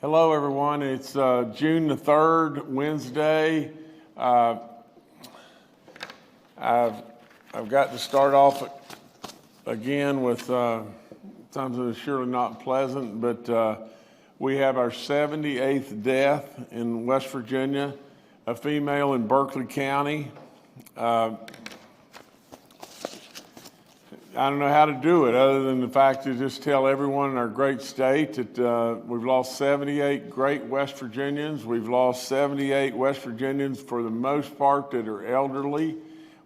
Hello, everyone. It's June the 3rd, Wednesday. I've got to start off again with something that's surely not pleasant, but we have our 78th death in West Virginia, a female in Berkeley County. I don't know how to do it other than the fact to just tell everyone in our great state that we've lost 78 great West Virginians. We've lost 78 West Virginians for the most part that are elderly.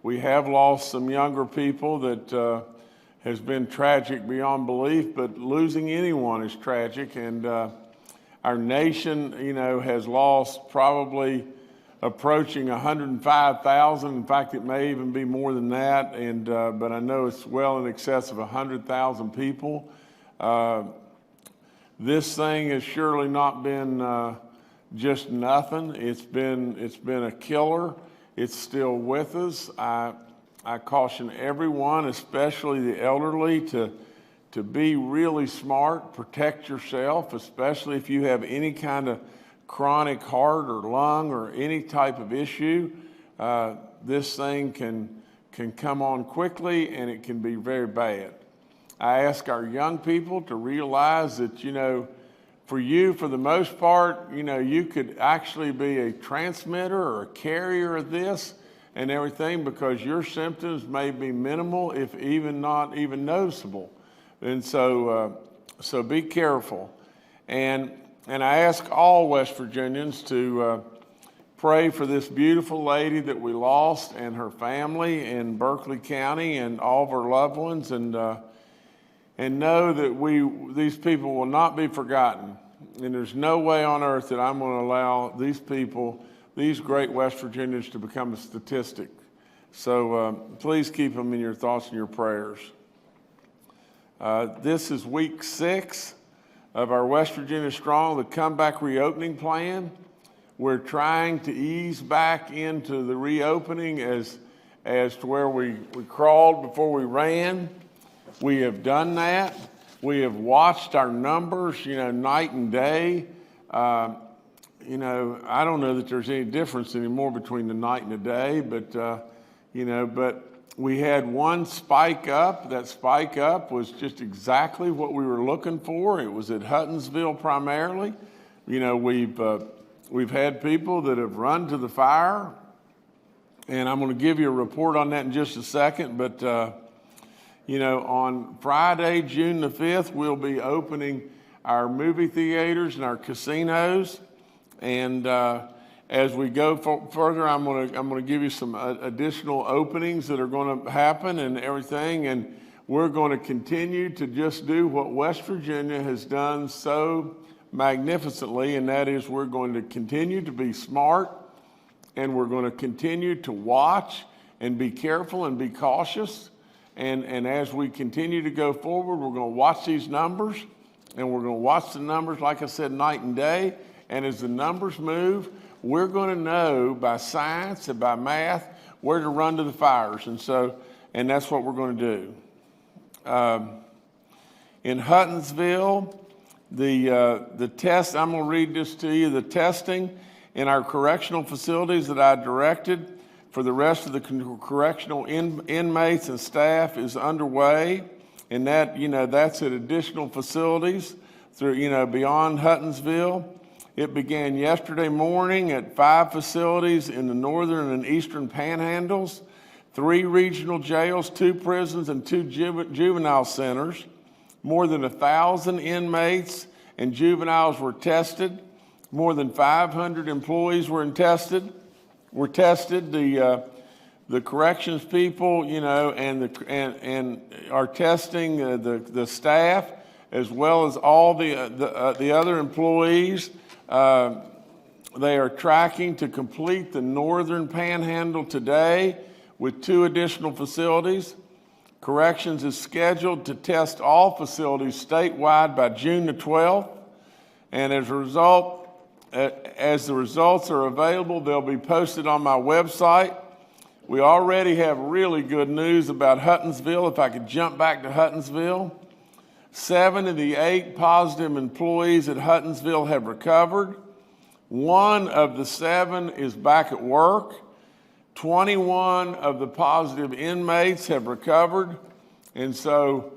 We have lost some younger people that has been tragic beyond belief, but losing anyone is tragic. And our nation, has lost probably approaching 105,000. In fact, it may even be more than that. And but I know it's well in excess of 100,000 people. This thing has surely not been just nothing. It's been a killer. It's still with us. I caution everyone, especially the elderly, to be really smart, protect yourself, especially if you have any kind of chronic heart or lung or any type of issue. This thing can come on quickly and it can be very bad. I ask our young people to realize that, for you, for the most part, you could actually be a transmitter or a carrier of this and everything because your symptoms may be minimal, if even not even noticeable. And so be careful. And I ask all West Virginians to pray for this beautiful lady that we lost and her family in Berkeley County and all of her loved ones, and know that these people will not be forgotten. And there's no way on earth that I'm going to allow these people, these great West Virginians, to become a statistic. So please keep them in your thoughts and your prayers. This is week 6 of our West Virginia Strong, the comeback reopening plan. We're trying to ease back into the reopening as to where we crawled before we ran. We have done that. We have watched our numbers, night and day. I don't know that there's any difference anymore between the night and the day, but we had one spike up. That spike up was just exactly what we were looking for. It was at Huttonsville primarily. We've had people that have run to the fire, and I'm going to give you a report on that in just a second. But on Friday, June the 5th, we'll be opening our movie theaters and our casinos, and as we go further, I'm going to give you some additional openings that are going to happen and everything, and we're going to continue to just do what West Virginia has done so magnificently, and that is we're going to continue to be smart, and we're going to continue to watch and be careful and be cautious, and as we continue to go forward, we're going to watch these numbers, and we're going to watch the numbers, like I said, night and day, and as the numbers move, we're going to know by science and by math where to run to the fires, and that's what we're going to do. In Huttonsville, the test, I'm going to read this to you. The testing in our correctional facilities that I directed for the rest of the correctional inmates and staff is underway, and that's at additional facilities through beyond Huttonsville. It began yesterday morning at 5 facilities in the northern and eastern panhandles, 3 regional jails, 2 prisons, and 2 juvenile centers. More than 1,000 inmates and juveniles were tested. More than 500 employees were tested. The corrections people, and are testing the staff as well as all the other employees. They are tracking to complete the northern panhandle today with 2 additional facilities. Corrections is scheduled to test all facilities statewide by June the 12th. And as a result, as the results are available, they'll be posted on my website. We already have really good news about Huttonsville. If I could jump back to Huttonsville. 7 of the 8 positive employees at Huttonsville have recovered. 1 of the 7 is back at work. 21 of the positive inmates have recovered. And so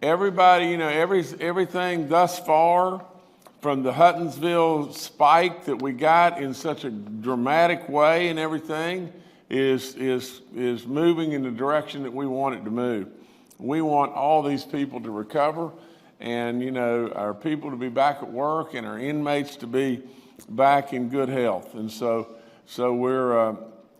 everybody, everything thus far from the Huttonsville spike that we got in such a dramatic way and everything is moving in the direction that we want it to move. We want all these people to recover and, our people to be back at work and our inmates to be back in good health. And so we're,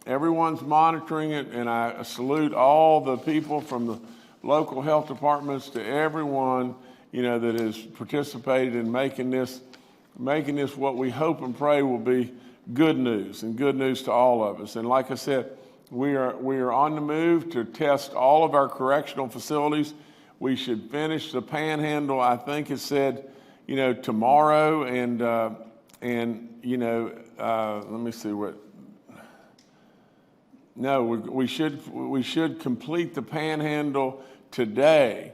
everyone's monitoring it, and I salute all the people from the local health departments to everyone, that has participated in making this what we hope and pray will be good news and good news to all of us. And like I said, we are on the move to test all of our correctional facilities. We should finish the Panhandle, I think it said, tomorrow, and let me see what. No, we should complete the Panhandle today,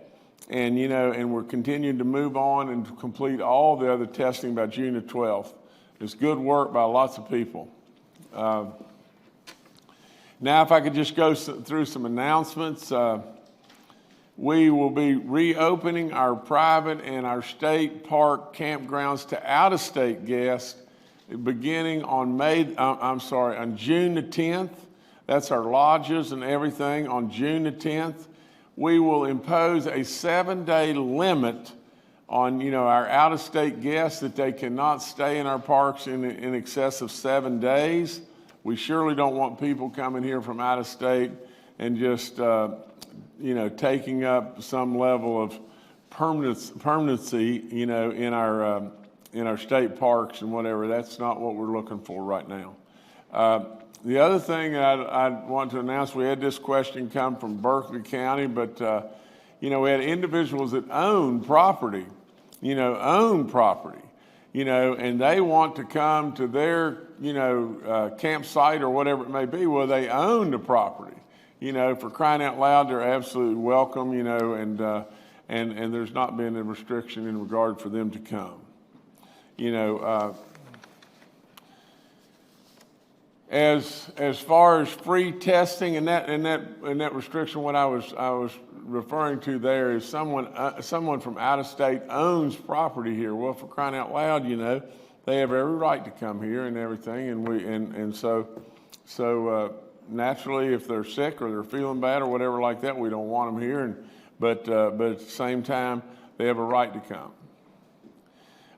and and we're continuing to move on and complete all the other testing by June the 12th. It's good work by lots of people. Now, if I could just go through some announcements. We will be reopening our private and our state park campgrounds to out-of-state guests beginning on June the 10th. That's our lodges and everything on June the 10th. We will impose a 7-day limit on, our out-of-state guests that they cannot stay in our parks in excess of 7 days. We surely don't want people coming here from out of state and just, taking up some level of permanency, in our state parks and whatever. That's not what we're looking for right now. The other thing I want to announce, we had this question come from Berkeley County, but, we had individuals that own property, and they want to come to their, campsite or whatever it may be. Well, they own the property, for crying out loud, they're absolutely welcome, and there's not been a restriction in regard for them to come. As far as free testing and that restriction, what I was referring to there is someone from out of state owns property here. Well, for crying out loud, they have every right to come here and everything, and so naturally, if they're sick or they're feeling bad or whatever like that, we don't want them here. But at the same time, they have a right to come.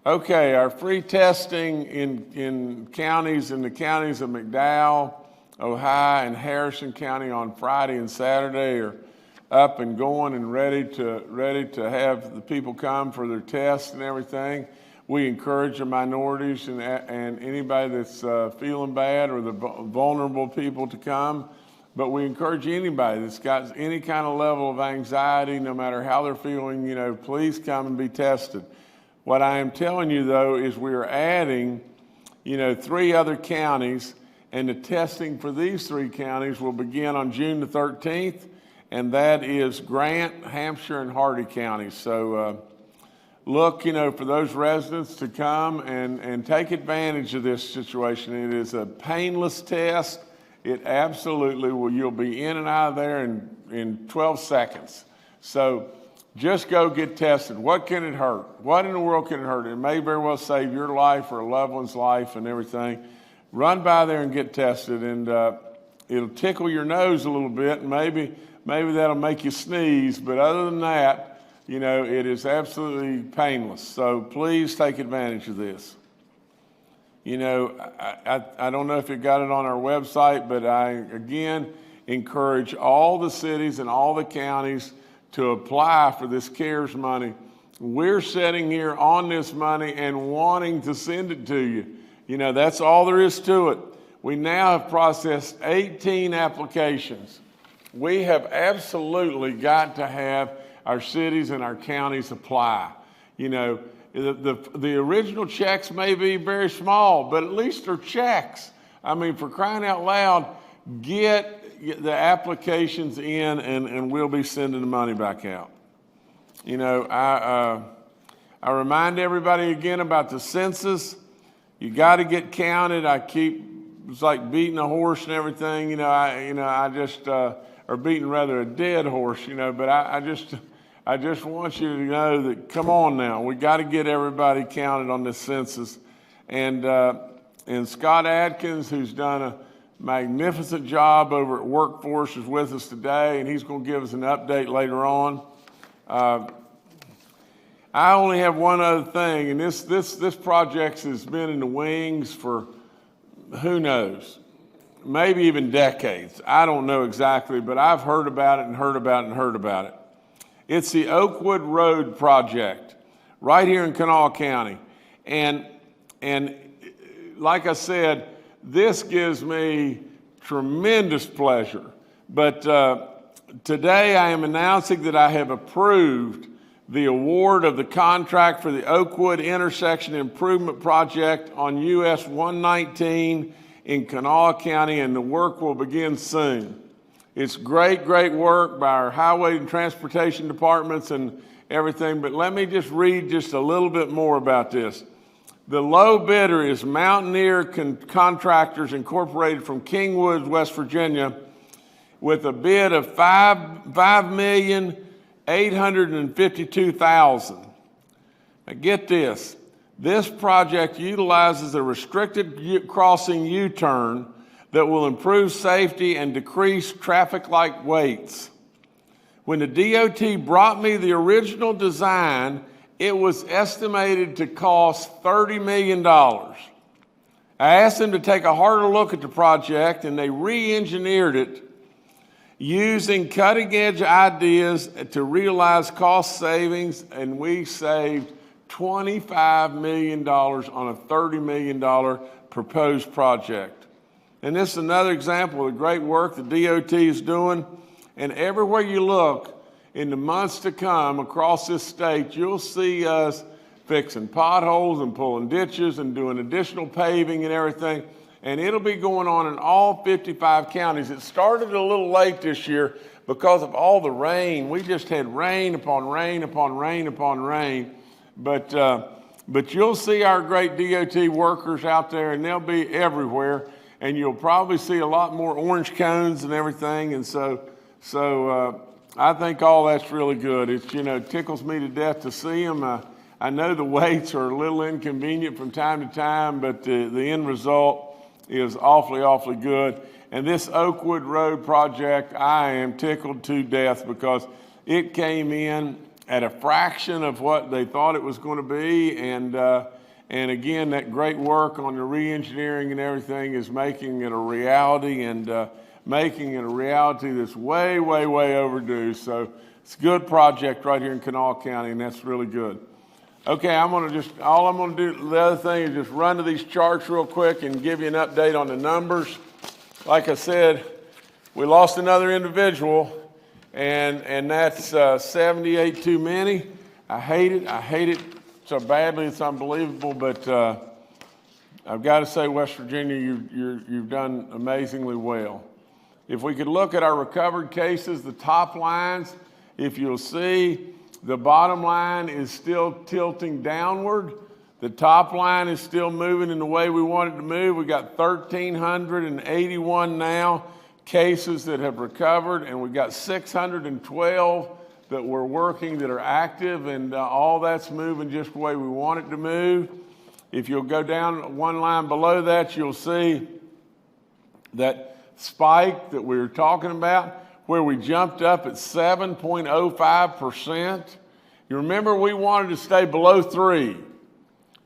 Okay, our free testing in the counties of McDowell, Ohio, and Harrison County on Friday and Saturday are up and going and ready to have the people come for their tests and everything. We encourage the minorities and anybody that's feeling bad or the vulnerable people to come. But we encourage anybody that's got any kind of level of anxiety, no matter how they're feeling, please come and be tested. What I am telling you, though, is we are adding, 3 other counties, and the testing for these 3 counties will begin on June the 13th, and that is Grant, Hampshire, and Hardy counties. So look, for those residents to come and take advantage of this situation. It is a painless test. It absolutely will. You'll be in and out of there in 12 seconds. So just go get tested. What can it hurt? What in the world can it hurt? It may very well save your life or a loved one's life and everything. Run by there and get tested, and it'll tickle your nose a little bit, and maybe that'll make you sneeze. But other than that, it is absolutely painless. So please take advantage of this. I don't know if you got it on our website, but I, again, encourage all the cities and all the counties to apply for this CARES money. We're sitting here on this money and wanting to send it to you. That's all there is to it. We now have processed 18 applications. We have absolutely got to have our cities and our counties apply. The original checks may be very small, but at least they're checks. I mean, for crying out loud, get the applications in and we'll be sending the money back out. You know, I remind everybody again about the census. You got to get counted. It's like beating a horse and everything. Or beating rather a dead horse. But I just want you to know that, come on now, we got to get everybody counted on this census. And Scott Adkins, who's done a magnificent job over at Workforce, is with us today, and he's going to give us an update later on. I only have one other thing, and this project has been in the wings for who knows, maybe even decades. I don't know exactly, but I've heard about it and heard about it and heard about it. It's the Oakwood Road project right here in Kanawha County. And like I said, this gives me tremendous pleasure. But today I am announcing that I have approved the award of the contract for the Oakwood Intersection Improvement Project on US 119 in Kanawha County, and the work will begin soon. It's great work by our highway and transportation departments and everything, but let me just read just a little bit more about this. The low bidder is Mountaineer Contractors Incorporated from Kingwood, West Virginia, with a bid of $5,852,000. Now get this. This project utilizes a restricted crossing U-turn that will improve safety and decrease traffic light waits. When the DOT brought me the original design, it was estimated to cost $30 million. I asked them to take a harder look at the project, and they re-engineered it using cutting-edge ideas to realize cost savings, and we saved $25 million on a $30 million proposed project. And this is another example of the great work the DOT is doing. And everywhere you look in the months to come across this state, you'll see us fixing potholes and pulling ditches and doing additional paving and everything. And it'll be going on in all 55 counties. It started a little late this year because of all the rain. We just had rain upon rain upon rain upon rain. But you'll see our great DOT workers out there, and they'll be everywhere. And you'll probably see a lot more orange cones and everything. And so I think all that's really good. It tickles me to death to see them. I know the waits are a little inconvenient from time to time, but the end result is awfully good. And this Oakwood Road project, I am tickled to death because it came in at a fraction of what they thought it was going to be. And again, that great work on the re-engineering and everything is making it a reality, and making it a reality that's way overdue. So it's a good project right here in Kanawha County, and that's really good. Okay, the other thing is just run to these charts real quick and give you an update on the numbers. Like I said, we lost another individual, and that's 78 too many. I hate it so badly, it's unbelievable, but I've got to say, West Virginia, you've done amazingly well. If we could look at our recovered cases, the top lines, if you'll see, the bottom line is still tilting downward. The top line is still moving in the way we want it to move. We got 1,381 now cases that have recovered, and we've got 612 that we're working that are active, and all that's moving just the way we want it to move. If you'll go down one line below that, you'll see that spike that we were talking about, where we jumped up at 7.05%. You remember we wanted to stay below 3.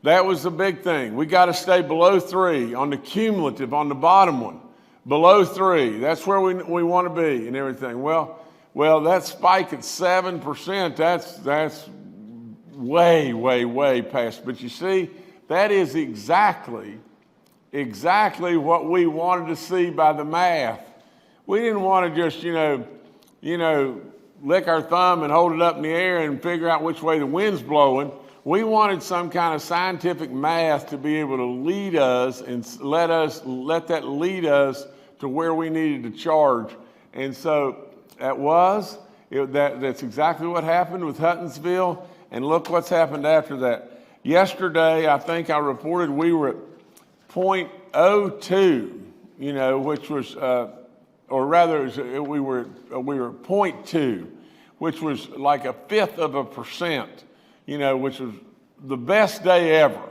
That was the big thing. We got to stay below 3 on the cumulative, on the bottom one, below 3. That's where we want to be and everything. Well, that spike at 7%, that's way past. But you see, that is exactly what we wanted to see by the math. We didn't want to just, lick our thumb and hold it up in the air and figure out which way the wind's blowing. We wanted some kind of scientific math to be able to lead us and let that lead us to where we needed to charge. And so it's That's exactly what happened with Huttonsville, and look what's happened after that. Yesterday, I think I reported we were at 0.02, which was, or rather, we were at 0.2, which was like 0.5%, which was the best day ever.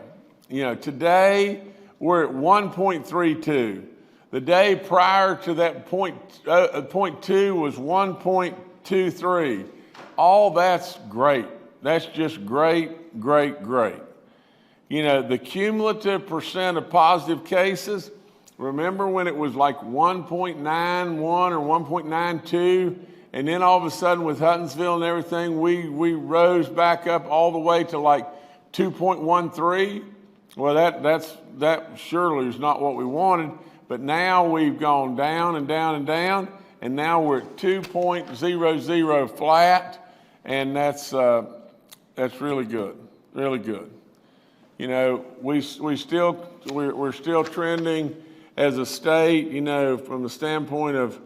Today we're at 1.32. The day prior to that 0.2 was 1.23. All that's great. That's just great, great, great. The cumulative percent of positive cases, remember when it was like 1.91 or 1.92, and then all of a sudden with Huttonsville and everything, we rose back up all the way to like 2.13. Well, that surely is not what we wanted, but now we've gone down and down and down, and now we're at 2.00 flat, and that's really good, really good. We're still trending as a state, from the standpoint of,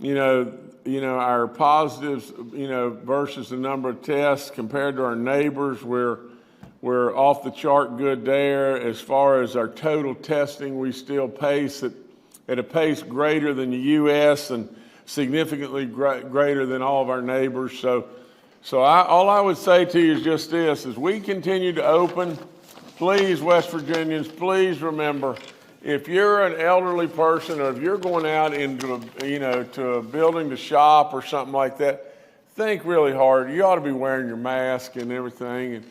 our positives, versus the number of tests compared to our neighbors. We're off the chart good there. As far as our total testing, we still pace at a pace greater than the U.S. and significantly greater than all of our neighbors. So all I would say to you is just this: as we continue to open, please, West Virginians, please remember, if you're an elderly person or if you're going out into to a building to shop or something like that, think really hard. You ought to be wearing your mask and everything. And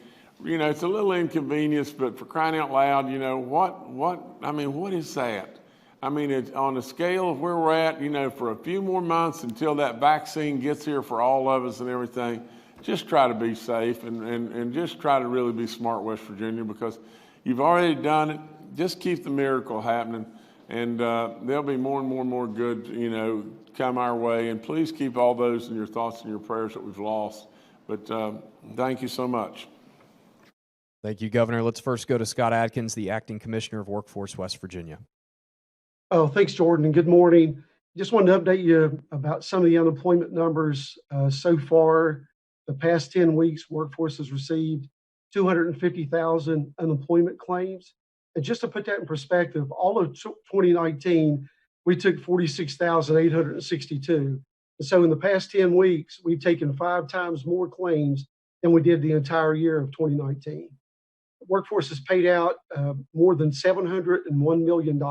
it's a little inconvenience, but for crying out loud, what is that? It's on a scale of where we're at, for a few more months until that vaccine gets here for all of us and everything. Just try to be safe and just try to really be smart, West Virginia, because you've already done it. Just keep the miracle happening, and there'll be more and more and more good, come our way. And please keep all those in your thoughts and your prayers that we've lost. But thank you so much. Thank you, Governor. Let's first go to Scott Adkins, the Acting Commissioner of Workforce, West Virginia. Oh, thanks, Jordan, and good morning. Just wanted to update you about some of the unemployment numbers so far. The past 10 weeks, Workforce has received 250,000 unemployment claims. And just to put that in perspective, all of 2019, we took 46,862. And so in the past 10 weeks, we've taken 5 times more claims than we did the entire year of 2019. Workforce has paid out more than $701 million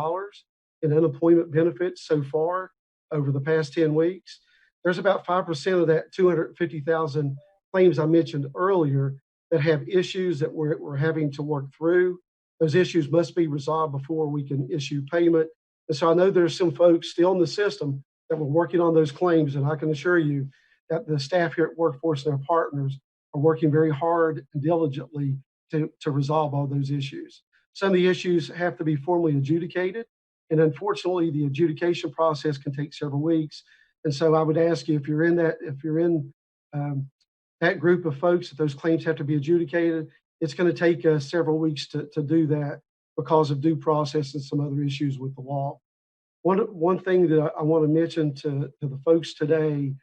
in unemployment benefits so far over the past 10 weeks. There's about 5% of that 250,000 claims I mentioned earlier that have issues that we're having to work through. Those issues must be resolved before we can issue payment. And so I know there's some folks still in the system that were working on those claims, and I can assure you that the staff here at Workforce and our partners are working very hard and diligently to resolve all those issues. Some of the issues have to be formally adjudicated, and unfortunately, the adjudication process can take several weeks. And so I would ask you, if you're in that group of folks that those claims have to be adjudicated, it's going to take several weeks to do that because of due process and some other issues with the law. One thing that I want to mention to the folks today,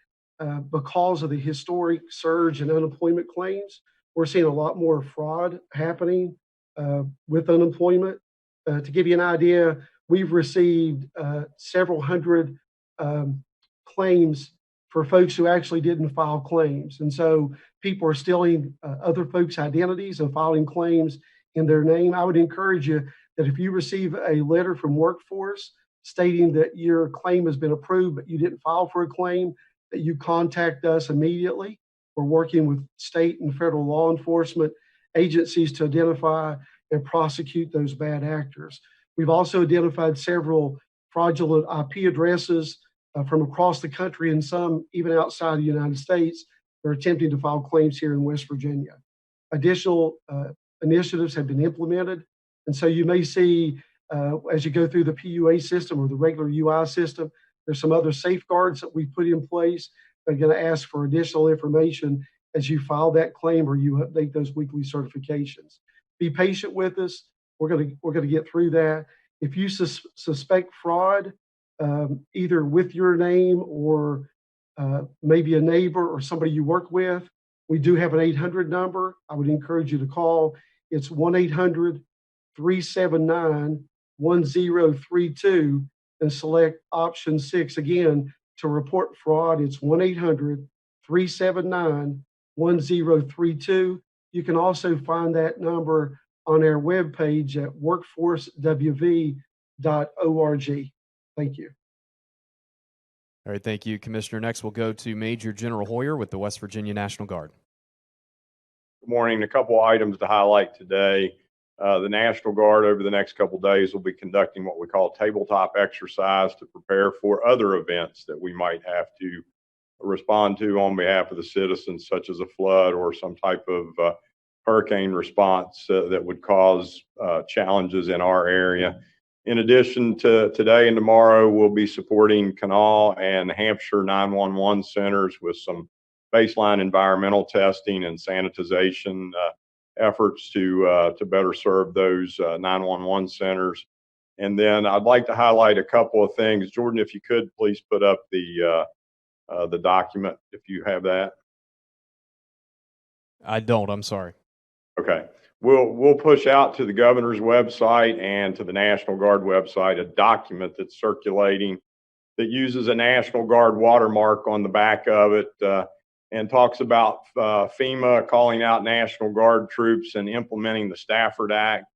because of the historic surge in unemployment claims, we're seeing a lot more fraud happening with unemployment. To give you an idea, we've received several hundred claims for folks who actually didn't file claims. And so people are stealing other folks' identities and filing claims in their name. I would encourage you that if you receive a letter from Workforce stating that your claim has been approved, but you didn't file for a claim, that you contact us immediately. We're working with state and federal law enforcement agencies to identify and prosecute those bad actors. We've also identified several fraudulent IP addresses from across the country and some even outside the United States. They're attempting to file claims here in West Virginia. Additional initiatives have been implemented. And so you may see, as you go through the PUA system or the regular UI system, there's some other safeguards that we put in place. They're going to ask for additional information as you file that claim or you update those weekly certifications. Be patient with us. We're going to get through that. If you suspect fraud, either with your name or maybe a neighbor or somebody you work with, we do have an 800 number. I would encourage you to call. It's 1-800-379-1032 and select option 6. Again, to report fraud, it's 1-800-379-1032. You can also find that number on our webpage at workforce.wv.org. Thank you. All right, thank you, Commissioner. Next, we'll go to Major General Hoyer with the West Virginia National Guard. Good morning. A couple of items to highlight today. The National Guard over the next couple of days will be conducting what we call tabletop exercise to prepare for other events that we might have to respond to on behalf of the citizens, such as a flood or some type of hurricane response that would cause challenges in our area. In addition to today and tomorrow, we'll be supporting Canal and Hampshire 911 centers with some baseline environmental testing and sanitization efforts to better serve those 911 centers. And then I'd like to highlight a couple of things. Jordan, if you could please put up the document if you have that. I don't. I'm sorry. Okay. We'll push out to the governor's website and to the National Guard website a document that's circulating that uses a National Guard watermark on the back of it and talks about FEMA calling out National Guard troops and implementing the Stafford Act.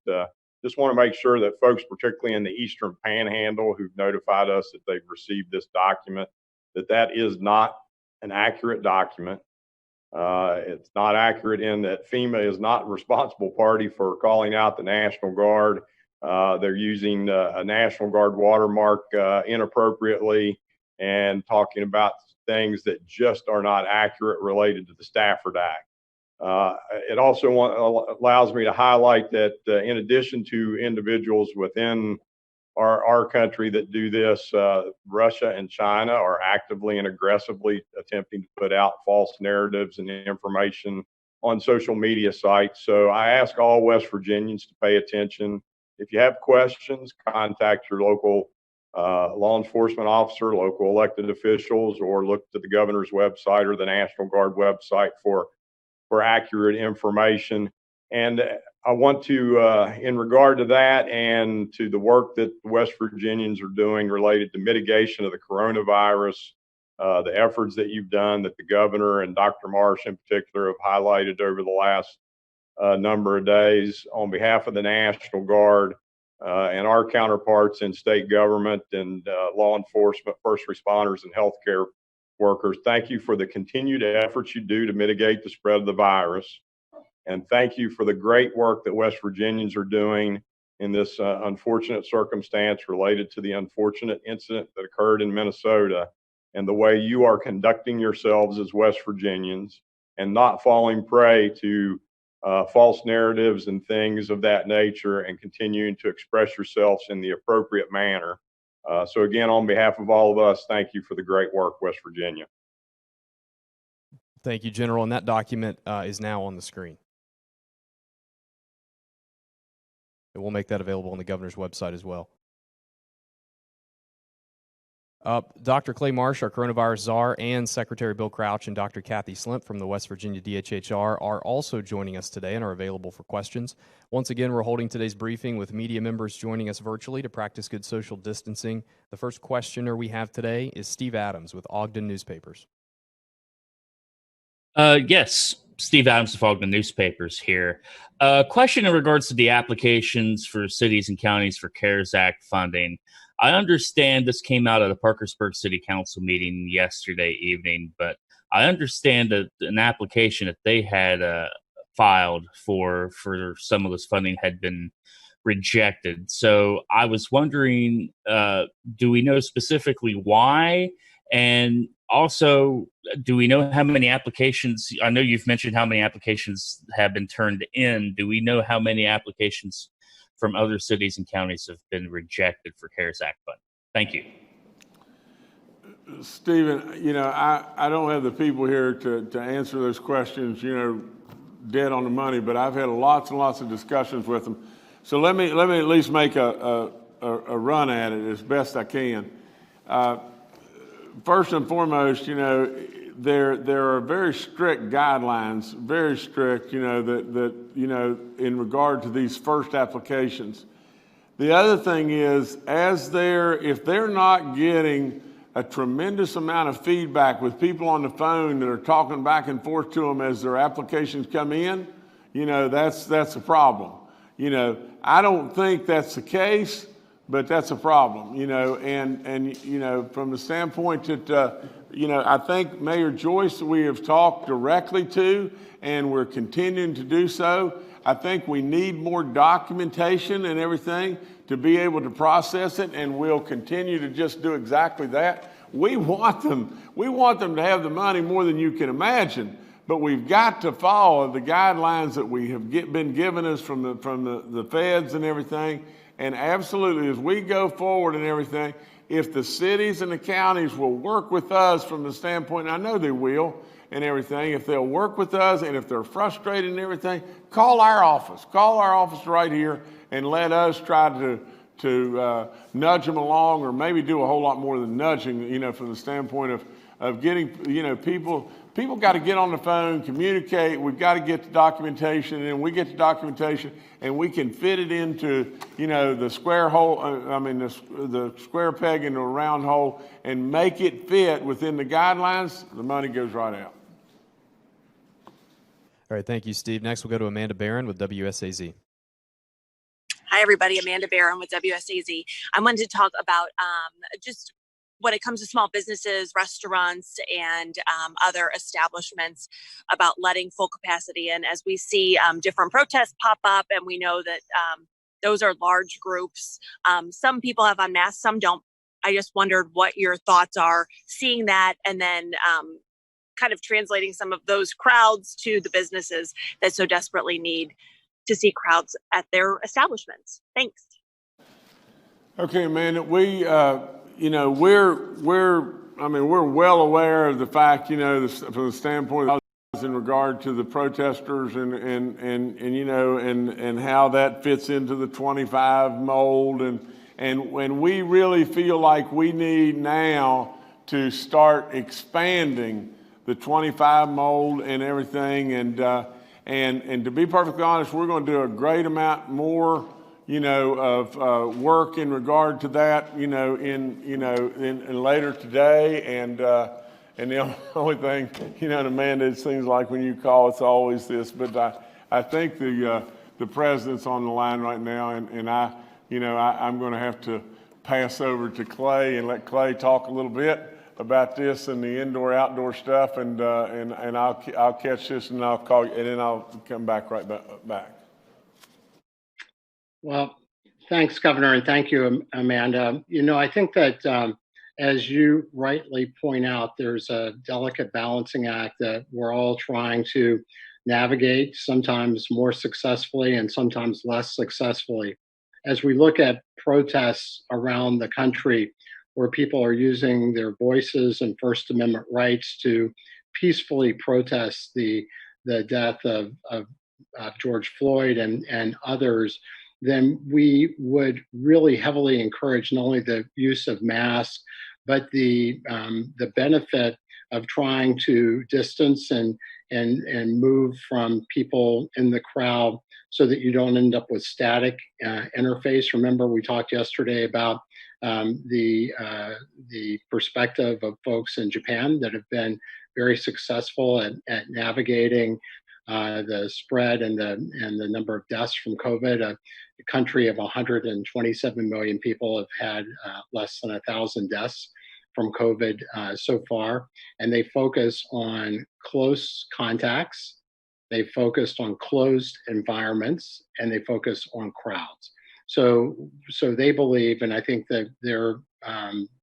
Just want to make sure that folks, particularly in the Eastern Panhandle, who've notified us that they've received this document, that is not an accurate document. It's not accurate in that FEMA is not a responsible party for calling out the National Guard. They're using a National Guard watermark inappropriately and talking about things that just are not accurate related to the Stafford Act. It also allows me to highlight that in addition to individuals within our country that do this, Russia and China are actively and aggressively attempting to put out false narratives and information on social media sites. So I ask all West Virginians to pay attention. If you have questions, contact your local law enforcement officer, local elected officials, or look to the governor's website or the National Guard website for accurate information. And I want to, in regard to that and to the work that West Virginians are doing related to mitigation of the coronavirus, the efforts that you've done, that the governor and Dr. Marsh in particular have highlighted over the last number of days, on behalf of the National Guard and our counterparts in state government and law enforcement, first responders, and healthcare workers, thank you for the continued efforts you do to mitigate the spread of the virus. And thank you for the great work that West Virginians are doing in this unfortunate circumstance related to the unfortunate incident that occurred in Minnesota, and the way you are conducting yourselves as West Virginians and not falling prey to false narratives and things of that nature, and continuing to express yourselves in the appropriate manner. So again, on behalf of all of us, thank you for the great work, West Virginia. Thank you, General. And that document is now on the screen. And we'll make that available on the governor's website as well. Dr. Clay Marsh, our coronavirus czar, and Secretary Bill Crouch and Dr. Kathy Slimp from the West Virginia DHHR are also joining us today and are available for questions. Once again, we're holding today's briefing with media members joining us virtually to practice good social distancing. The first questioner we have today is Steve Adams with Ogden Newspapers. Yes, Steve Adams of Ogden Newspapers here. Question in regards to the applications for cities and counties for CARES Act funding. I understand this came out of the Parkersburg City Council meeting yesterday evening, but I understand that an application that they had filed for some of this funding had been rejected. So I was wondering, do we know specifically why? And also, do we know how many applications? I know you've mentioned how many applications have been turned in. Do we know how many applications from other cities and counties have been rejected for CARES Act funding? Thank you. Stephen, you know, I don't have the people here to answer those questions, you know, dead on the money, but I've had lots and lots of discussions with them. So let me at least make a run at it as best I can. first and foremost, there are very strict guidelines, very strict, that in regard to these first applications. The other thing is, if they're not getting a tremendous amount of feedback with people on the phone that are talking back and forth to them as their applications come in, that's a problem. I don't think that's the case, but that's a problem, and from the standpoint that, I think Mayor Joyce, we have talked directly to, and we're continuing to do so. I think we need more documentation and everything to be able to process it, and we'll continue to just do exactly that. We want them to have the money more than you can imagine, but we've got to follow the guidelines that we have been given us from the feds and everything. And absolutely, as we go forward and everything, if the cities and the counties will work with us from the standpoint, and I know they will, and everything, if they'll work with us, and if they're frustrated and everything, call our office right here, and let us try to nudge them along, or maybe do a whole lot more than nudging, from the standpoint of getting, people got to get on the phone, communicate. We've got to get the documentation, and we get the documentation, and we can fit it into, the square hole, the square peg into a round hole, and make it fit within the guidelines. The money goes right out. All right, thank you, Steve. Next, we'll go to Amanda Barron with WSAZ. Hi, everybody. Amanda Barron with WSAZ. I wanted to talk about just when it comes to small businesses, restaurants, and other establishments, about letting full capacity in. As we see different protests pop up, and we know that those are large groups. Some people have on masks, some don't. I just wondered what your thoughts are seeing that, and then kind of translating some of those crowds to the businesses that so desperately need to see crowds at their establishments. Thanks. Okay, Amanda, we're well aware of the fact, from the standpoint of in regard to the protesters and how that fits into the 25 mold, and when we really feel like we need now to start expanding the 25 mold and everything, and to be perfectly honest, we're going to do a great amount more, of work in regard to that, in later today, and the only thing, Amanda, it seems like when you call, it's always this, but I think the president's on the line right now, and I'm going to have to pass over to Clay and let Clay talk a little bit about this and the indoor-outdoor stuff, and I'll catch this, and I'll call you, and then I'll come back right back. Well, thanks, Governor, and thank you, Amanda. I think that as you rightly point out, there's a delicate balancing act that we're all trying to navigate, sometimes more successfully and sometimes less successfully. As we look at protests around the country, where people are using their voices and First Amendment rights to peacefully protest the death of George Floyd and others, then we would really heavily encourage not only the use of masks, but the benefit of trying to distance and move from people in the crowd so that you don't end up with static interface. Remember, we talked yesterday about the perspective of folks in Japan that have been very successful at navigating the spread and the number of deaths from COVID. A country of 127 million people have had less than 1,000 deaths from COVID so far, and they focus on close contacts, they focused on closed environments, and they focus on crowds. So they believe, and I think that their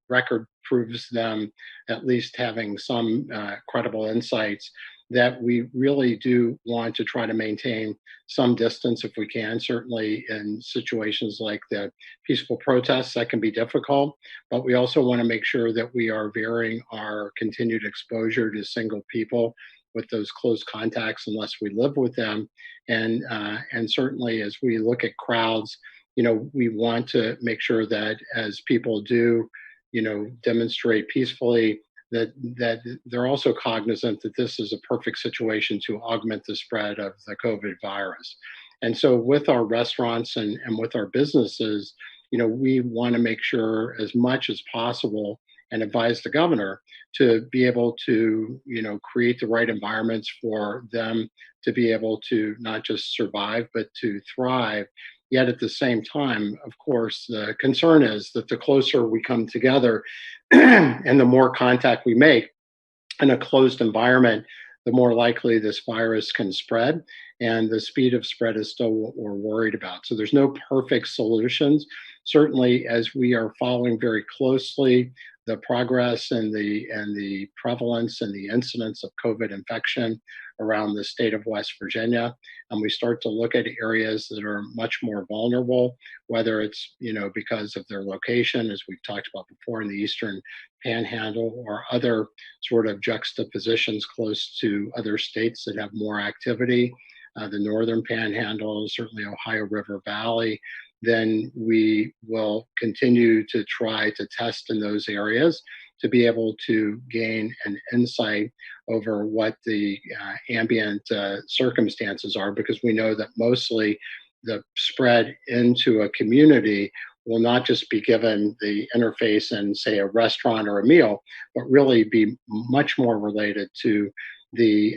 record proves them at least having some credible insights, that we really do want to try to maintain some distance if we can. Certainly in situations like the peaceful protests, that can be difficult, but we also want to make sure that we are varying our continued exposure to single people with those close contacts unless we live with them. And certainly as we look at crowds, we want to make sure that as people do, demonstrate peacefully, that they're also cognizant that this is a perfect situation to augment the spread of the COVID virus. And so with our restaurants and with our businesses, we want to make sure as much as possible and advise the governor to be able to, create the right environments for them to be able to not just survive, but to thrive. Yet at the same time, of course, the concern is that the closer we come together and the more contact we make in a closed environment, the more likely this virus can spread. And the speed of spread is still what we're worried about. So there's no perfect solutions. Certainly, as we are following very closely the progress and the prevalence and the incidence of COVID infection around the state of West Virginia, and we start to look at areas that are much more vulnerable, whether it's because of their location, as we've talked about before, in the Eastern Panhandle, or other sort of juxtapositions close to other states that have more activity, the Northern Panhandle, certainly Ohio River Valley, then we will continue to try to test in those areas to be able to gain an insight over what the ambient circumstances are, because we know that mostly the spread into a community will not just be given the interface in, say, a restaurant or a meal, but really be much more related to the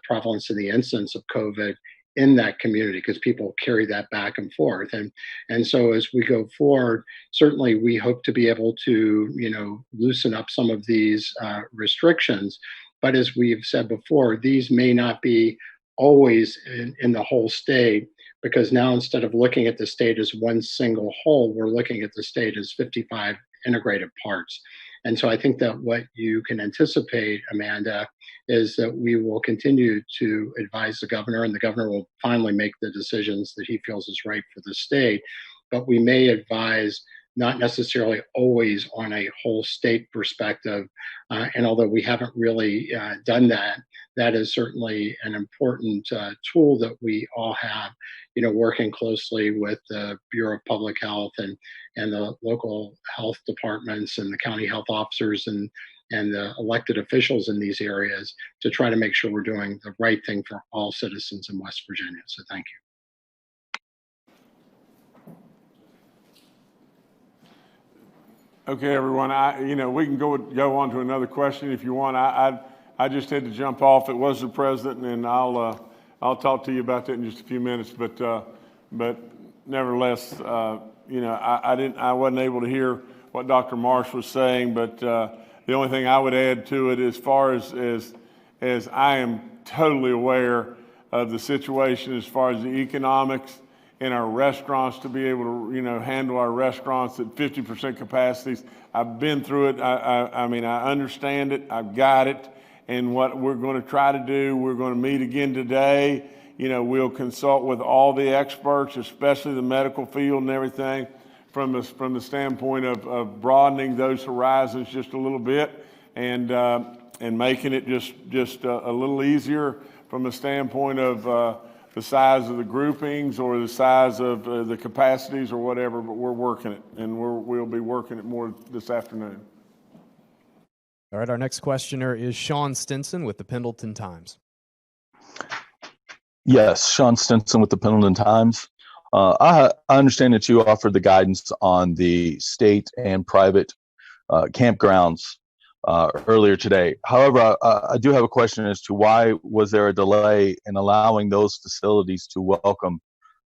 prevalence and the incidence of COVID in that community, because people carry that back and forth. And so as we go forward, certainly we hope to be able to, loosen up some of these restrictions. But as we've said before, these may not be always in the whole state, because now instead of looking at the state as one single whole, we're looking at the state as 55 integrated parts. And so I think that what you can anticipate, Amanda, is that we will continue to advise the governor, and the governor will finally make the decisions that he feels is right for the state. But we may advise not necessarily always on a whole state perspective. And although we haven't really done that, that is certainly an important tool that we all have, working closely with the Bureau of Public Health and the local health departments and the county health officers and the elected officials in these areas to try to make sure we're doing the right thing for all citizens in West Virginia. So thank you. Okay, everyone, we can go on to another question if you want. I just had to jump off. It was the president, and I'll talk to you about that in just a few minutes. But nevertheless, I wasn't able to hear what Dr. Marsh was saying. But the only thing I would add to it, as far as I am totally aware of the situation as far as the economics in our restaurants, to be able to, handle our restaurants at 50% capacities. I've been through it. I mean, I understand it. I've got it. And what we're going to try to do, we're going to meet again today. We'll consult with all the experts, especially the medical field and everything, from the standpoint of broadening those horizons just a little bit and making it just a little easier from the standpoint of the size of the groupings or the size of the capacities or whatever, but we're working it, and we'll be working it more this afternoon. All right, our next questioner is Sean Stinson with the Pendleton Times. Yes, Sean Stinson with the Pendleton Times. I understand that you offered the guidance on the state and private campgrounds earlier today. However, I do have a question as to why was there a delay in allowing those facilities to welcome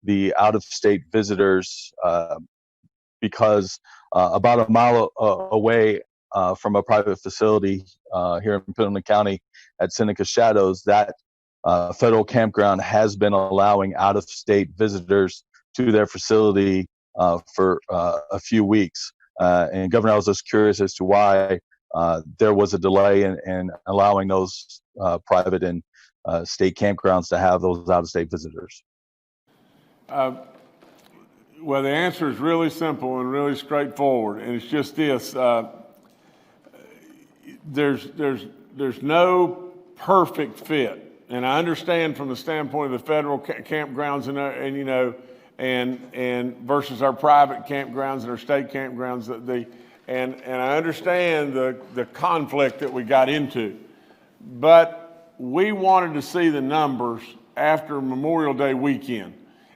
the out-of-state visitors, because about a mile away from a private facility here in Pendleton County at Seneca Shadows, that federal campground has been allowing out-of-state visitors to their facility for a few weeks. And Governor, I was just curious as to why there was a delay in allowing those private and state campgrounds to have those out-of-state visitors. Well, the answer is really simple and really straightforward, and it's just this: there's no perfect fit. And I understand from the standpoint of the federal campgrounds and versus our private campgrounds and our state campgrounds, that and I understand the conflict that we got into, but we wanted to see the numbers after Memorial Day weekend.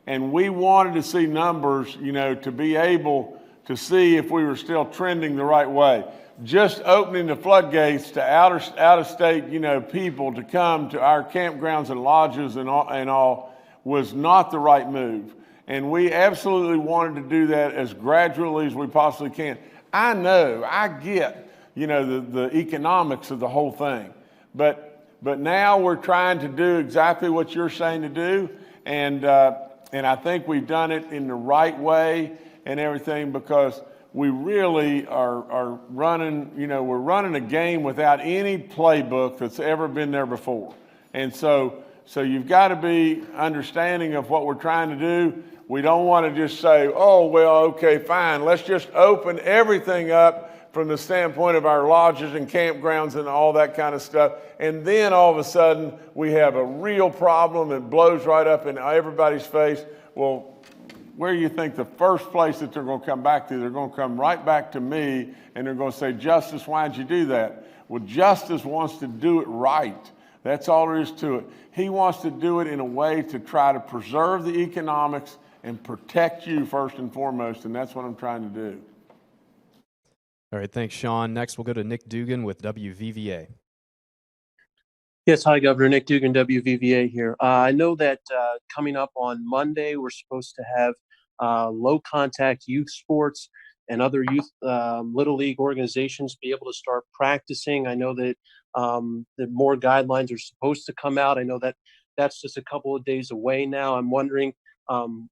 And we wanted to see numbers, to be able to see if we were still trending the right way. Just opening the floodgates to out-of-state, people to come to our campgrounds and lodges and all was not the right move. And we absolutely wanted to do that as gradually as we possibly can. I know, I get, the economics of the whole thing. But now we're trying to do exactly what you're saying to do. And I think we've done it in the right way and everything, because we really are running, we're running a game without any playbook that's ever been there before. And so you've got to be understanding of what we're trying to do. We don't want to just say, oh, well, okay, fine. Let's just open everything up from the standpoint of our lodges and campgrounds and all that kind of stuff. And then all of a sudden we have a real problem. It blows right up in everybody's face. Well, where do you think the first place that they're going to come back to? They're going to come right back to me, and they're going to say, Justice, why'd you do that? Well, Justice wants to do it right. That's all there is to it. He wants to do it in a way to try to preserve the economics and protect you first and foremost, and that's what I'm trying to do. All right, thanks, Sean. Next, we'll go to Nick Dugan with WVVA. Yes, hi, Governor. Nick Dugan, WVVA here. I know that coming up on Monday, we're supposed to have low-contact youth sports and other youth Little League organizations be able to start practicing. I know that more guidelines are supposed to come out. I know that that's just a couple of days away now. I'm wondering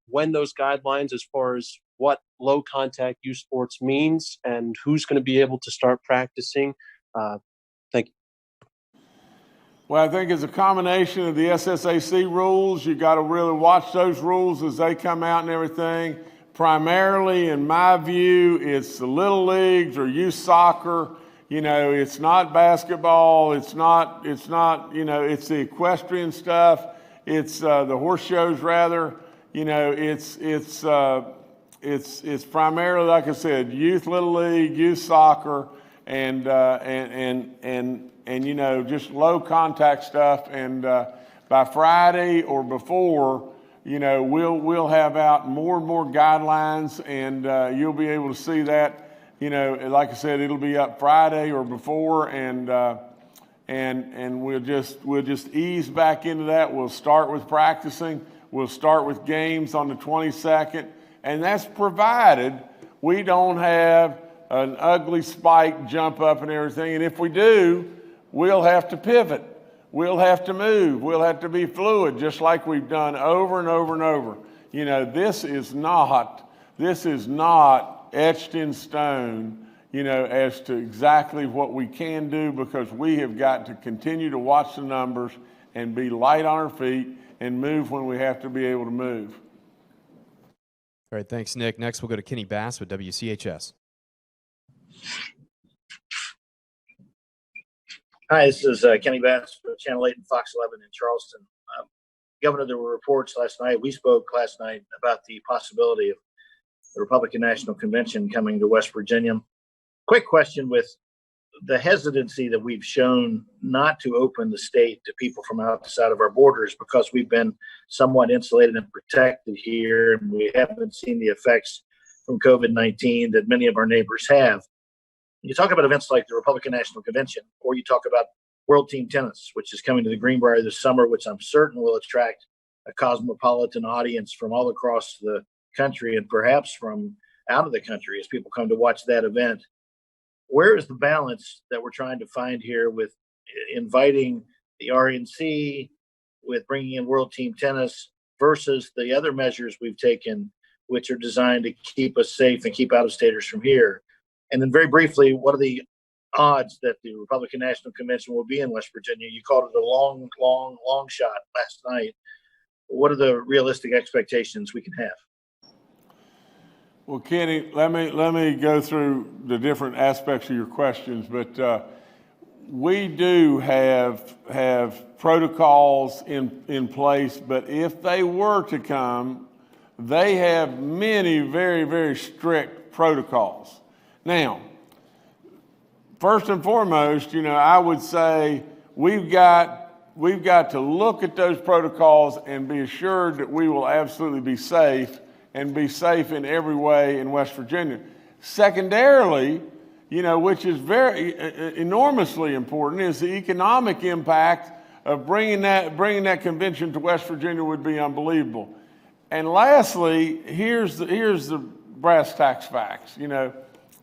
when those guidelines, as far as what low-contact youth sports means and who's going to be able to start practicing. Thank you. Well, I think it's a combination of the SSAC rules. You got to really watch those rules as they come out and everything. Primarily, in my view, it's the little leagues or youth soccer. It's not basketball. It's not. It's the equestrian stuff. It's the horse shows rather. It's primarily, like I said, youth little league, youth soccer, and just low contact stuff. And by Friday or before, we'll have out more and more guidelines, and you'll be able to see that. Like I said, it'll be up Friday or before, and we'll just ease back into that. We'll start with practicing. We'll start with games on the 22nd, and that's provided we don't have an ugly spike jump up and everything. And if we do, we'll have to pivot. We'll have to move. We'll have to be fluid, just like we've done over and over and over. This is not etched in stone, as to exactly what we can do, because we have got to continue to watch the numbers and be light on our feet and move when we have to be able to move. All right, thanks, Nick. Next, we'll go to Kenny Bass with WCHS. Hi, this is Kenny Bass for Channel 8 and Fox 11 in Charleston. Governor, there were reports last night. We spoke last night about the possibility of the Republican National Convention coming to West Virginia. Quick question: with the hesitancy that we've shown not to open the state to people from outside of our borders because we've been somewhat insulated and protected here, and we haven't seen the effects from COVID-19 that many of our neighbors have. You talk about events like the Republican National Convention, or you talk about World Team Tennis, which is coming to the Greenbrier this summer, which I'm certain will attract a cosmopolitan audience from all across the country and perhaps from out of the country as people come to watch that event. Where is the balance that we're trying to find here with inviting the RNC, with bringing in World Team Tennis, versus the other measures we've taken, which are designed to keep us safe and keep out-of-staters from here? And then very briefly, what are the odds that the Republican National Convention will be in West Virginia? You called it a long shot last night. What are the realistic expectations we can have? Well, Kenny, let me go through the different aspects of your questions, but we do have protocols in place, but if they were to come, they have many very, very strict protocols. Now, first and foremost, I would say we've got to look at those protocols and be assured that we will absolutely be safe and be safe in every way in West Virginia. Secondarily, which is very enormously important, is the economic impact of bringing that convention to West Virginia would be unbelievable. And lastly, here's the brass tacks facts.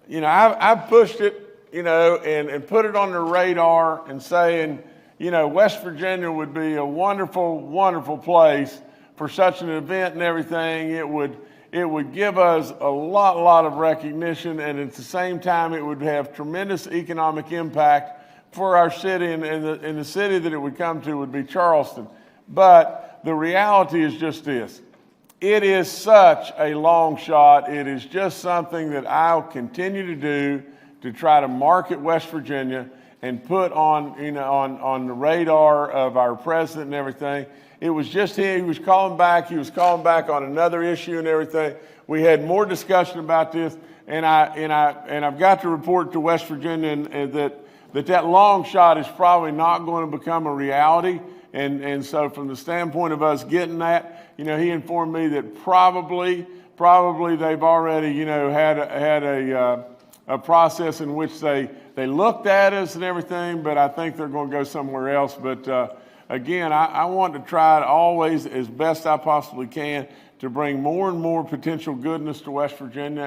I've pushed it, and put it on the radar and saying, West Virginia would be a wonderful, wonderful place for such an event and everything. It would give us a lot of recognition, and at the same time, it would have tremendous economic impact for our city, and the city that it would come to would be Charleston. But the reality is just this. It is such a long shot. It is just something that I'll continue to do to try to market West Virginia and put on the radar of our president and everything. It was just him. He was calling back on another issue and everything. We had more discussion about this, and I've got to report to West Virginia and that long shot is probably not going to become a reality. And so from the standpoint of us getting that, he informed me that probably they've already, had a process in which they looked at us and everything, but I think they're going to go somewhere else. But again, I want to try to always, as best I possibly can, to bring more and more potential goodness to West Virginia.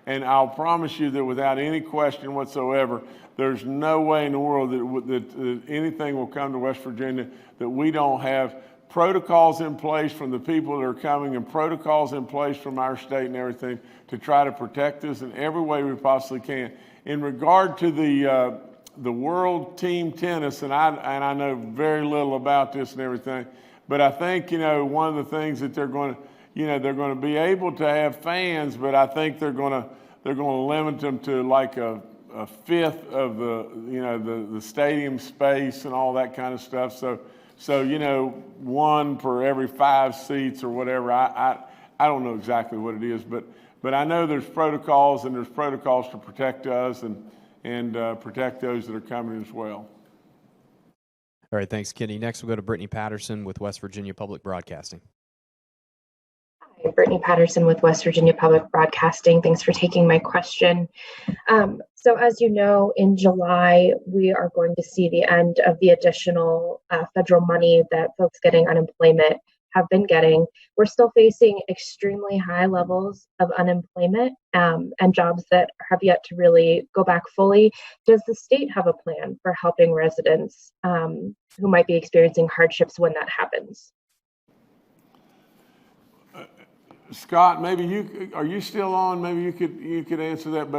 And I'll promise you that without any question whatsoever, there's no way in the world that anything will come to West Virginia that we don't have protocols in place from the people that are coming and protocols in place from our state and everything to try to protect us in every way we possibly can. In regard to the world team tennis, and I know very little about this and everything, but I think, one of the things that they're going to be able to have fans, but I think they're going to limit them to like a fifth of the stadium space and all that kind of stuff. So one per every 5 seats or whatever. I don't know exactly what it is, but I know there's protocols, and there's protocols to protect us and protect those that are coming as well. All right, thanks, Kenny. Next, we'll go to Brittany Patterson with West Virginia Public Broadcasting. Hi, Brittany Patterson with West Virginia Public Broadcasting. Thanks for taking my question. So as you know, in July, we are going to see the end of the additional federal money that folks getting unemployment have been getting. We're still facing extremely high levels of unemployment and jobs that have yet to really go back fully. Does the state have a plan for helping residents who might be experiencing hardships when that happens? Scott, maybe are you still on? Maybe you could answer that.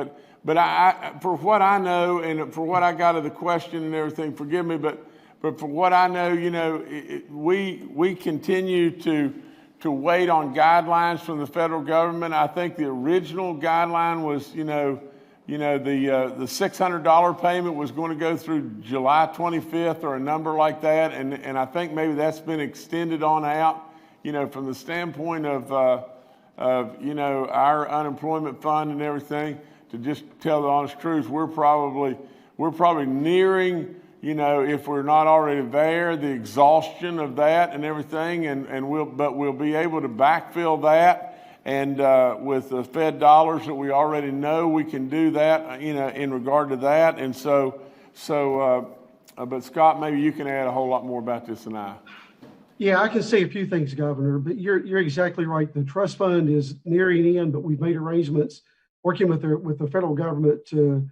But I for what I know and for what I got of the question and everything, forgive me, but for what I know, we continue to wait on guidelines from the federal government. I think the original guideline was, the $600 payment was going to go through July 25th or a number like that, and I think maybe that's been extended on out. From the standpoint of our unemployment fund and everything, to just tell the honest truth, we're probably nearing, if we're not already there, the exhaustion of that and everything, but we'll be able to backfill that, and with the Fed dollars that we already know, we can do that, in regard to that, and but Scott, maybe you can add a whole lot more about this than I. Yeah, I can say a few things, Governor, but you're exactly right. The trust fund is nearing in, but we've made arrangements working with the federal government to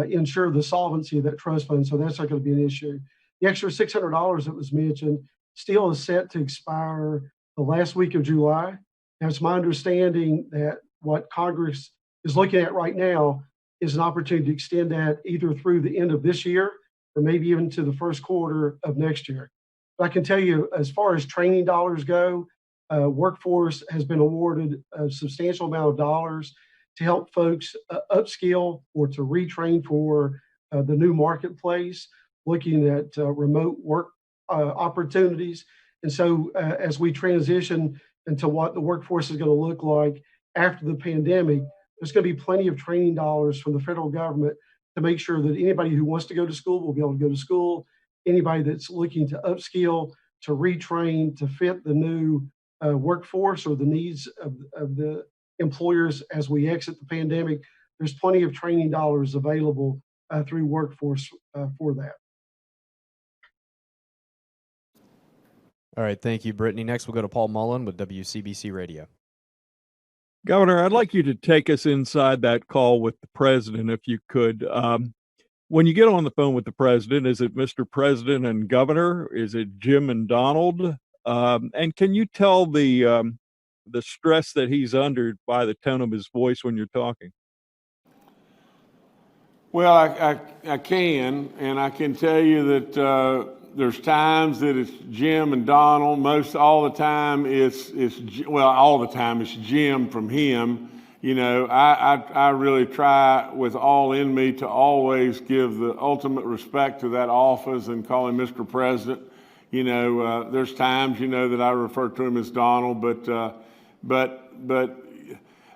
ensure the solvency of that trust fund. So that's not going to be an issue. The extra $600 that was mentioned still is set to expire the last week of July. Now, it's my understanding that what Congress is looking at right now is an opportunity to extend that either through the end of this year or maybe even to the first quarter of next year. But I can tell you, as far as training dollars go, Workforce has been awarded a substantial amount of dollars to help folks upskill or to retrain for the new marketplace, looking at remote work opportunities. And so as we transition into what the workforce is going to look like after the pandemic, there's going to be plenty of training dollars from the federal government to make sure that anybody who wants to go to school will be able to go to school. Anybody that's looking to upskill, to retrain, to fit the new workforce or the needs of the employers as we exit the pandemic, there's plenty of training dollars available through workforce for that. All right, thank you, Brittany. Next, we'll go to Paul Mullen with WCBC Radio. Governor, I'd like you to take us inside that call with the president, if you could. When you get on the phone with the president, is it Mr. President and Governor? Is it Jim and Donald? And can you tell the stress that he's under by the tone of his voice when you're talking? Well, I can, and I can tell you that there's times that it's Jim and Donald. All the time it's Jim from him. You know, I really try with all in me to always give the ultimate respect to that office and call him Mr. President. You know, there's times, you know, that I refer to him as Donald, but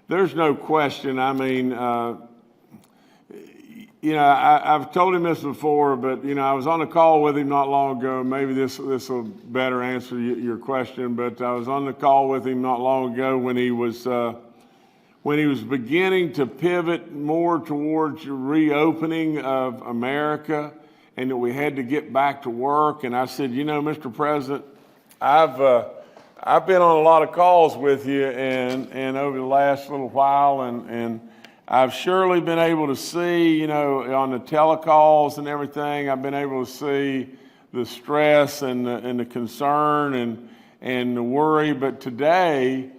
there's no question. I mean, you know, I've told him this before, but, you know, I was on a call with him not long ago. Maybe this will better answer your question, but I was on the call with him not long ago when he was beginning to pivot more towards reopening of America and that we had to get back to work. And I said, you know, Mr. President, I've been on a lot of calls with you and over the last little while, and I've surely been able to see, you know, on the telecalls and everything, I've been able to see the stress and the concern and the worry. But today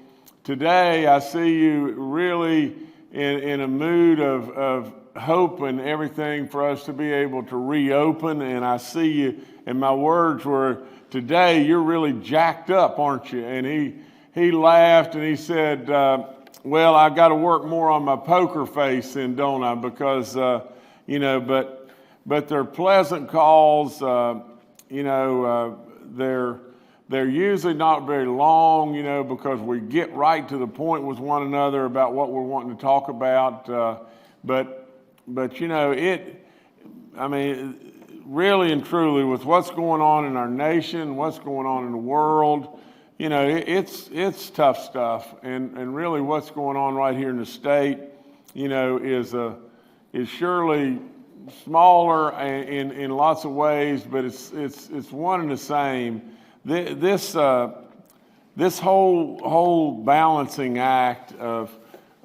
I see you really in a mood of hope and everything for us to be able to reopen. And I see you, and my words were, today you're really jacked up, aren't you? And he laughed and he said, well, I got to work more on my poker face then, don't I? Because, you know, but they're pleasant calls. You know, they're usually not very long, you know, because we get right to the point with one another about what we're wanting to talk about. But you know, I mean, really and truly, with what's going on in our nation, what's going on in the world, you know, it's tough stuff, and really what's going on right here in the state, you know, is surely smaller in lots of ways, but it's one and the same. This whole balancing act of,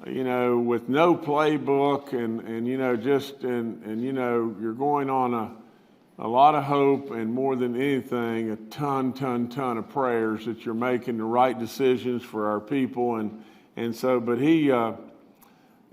you know, with no playbook and you know, just and you know, you're going on a lot of hope, and more than anything, a ton of prayers that you're making the right decisions for our people. And so, but he, you